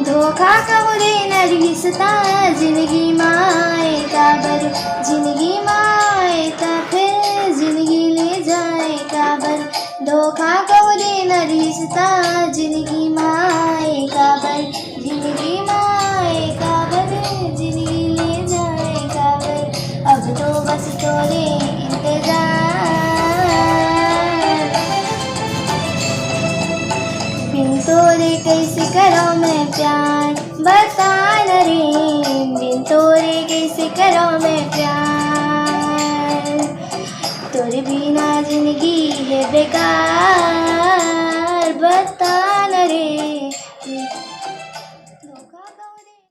धोखा कहूँ देना रिश्ता जिंदगी माए काबर, जिंदगी माए ता फिर जिंदगी ले जाए काबर। धोखा कहूँ देना रिश्ता जिंदगी माए काबर, जिंदगी माए काबर, जिंदगी ले जाए काबर। अब तो बस तोरे इंतजार, बिन तोरे कैसे करो मैं प्यार, बता न रे बिन तोरे कैसे करो मैं प्यार। तोरे बिना जिंदगी है बेकार।